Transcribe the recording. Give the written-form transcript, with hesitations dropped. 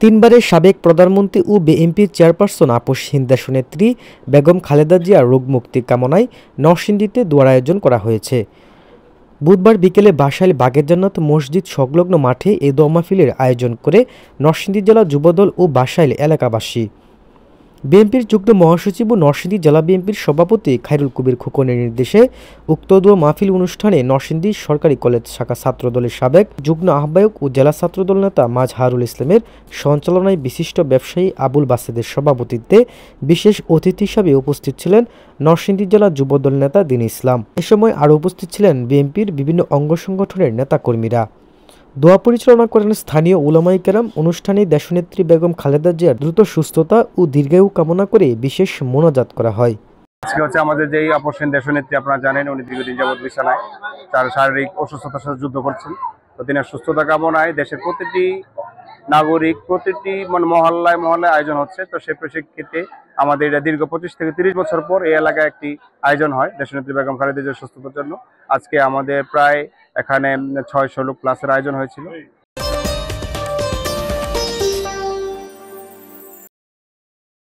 তিনবারের সাবেক প্রধানমন্ত্রী ও বিএনপির চেয়ারপারসন আপসহীন দেশনেত্রী বেগম খালেদা জিয়ার রোগমুক্তি কামনায় নরসিংদীতে দোয়ার আয়োজন করা হয়েছে। বুধবার বিকেলে বাসাইল বাগের জান্নাত মসজিদ সংলগ্ন মাঠে এই দোয়া মাহফিলের আয়োজন করে নরসিংদী জেলা যুবদল ও বাসাইল এলাকাবাসী। বিএনপির যুগ্ম মহাসচিব ও নরসিংদী জেলা বিএনপির সভাপতি খায়রুল কবির খোকনের নির্দেশে উক্ত দোয়া মাহফিল অনুষ্ঠানে নরসিংদী সরকারি কলেজ শাখা ছাত্রদলের সাবেক যুগ্ম আহ্বায়ক ও জেলা ছাত্রদল নেতা মাজহারুল ইসলামের সঞ্চালনায় বিশিষ্ট ব্যবসায়ী আবুল বাসেদের সভাপতিত্বে বিশেষ অতিথি হিসাবে উপস্থিত ছিলেন নরসিংদী জেলা যুবদল নেতা দীন ইসলাম। এ সময় আরও উপস্থিত ছিলেন বিএনপির বিভিন্ন অঙ্গ সংগঠনের নেতাকর্মীরা। দোয়া পরিচালনা করেন স্থানীয় উলামায়ে কেরাম। অনুষ্ঠানে দেশনেত্রী বেগম খালেদা জিয়ার দ্রুত সুস্থতা ও দীর্ঘায়ু কামনা করে বিশেষ মোনাজাত করা হয়। আজকে হচ্ছে আমাদের যেই আপসহীন দেশনেত্রী, আপনারা জানেন উনি দীর্ঘদিন যাবৎ বিছানায় তার শারীরিক অসুস্থতার সাথে যুদ্ধ করছেন। তো তিনি সুস্থতা কামনায় দেশের প্রতিটি নাগরিক, প্রতিটি মহল্লায় মহল্লায় আয়োজন হচ্ছে। তো সেই প্রেক্ষিতে আমাদের এটা দীর্ঘ 25 থেকে 30 বছর পর এই এলাকায় একটি আয়োজন হয় দেশনেত্রী বেগম খালেদা জিয়ার সুস্থতার জন্য। আজকে আমাদের প্রায় এখানে 600 লোক ক্লাসের আয়োজন হয়েছিল।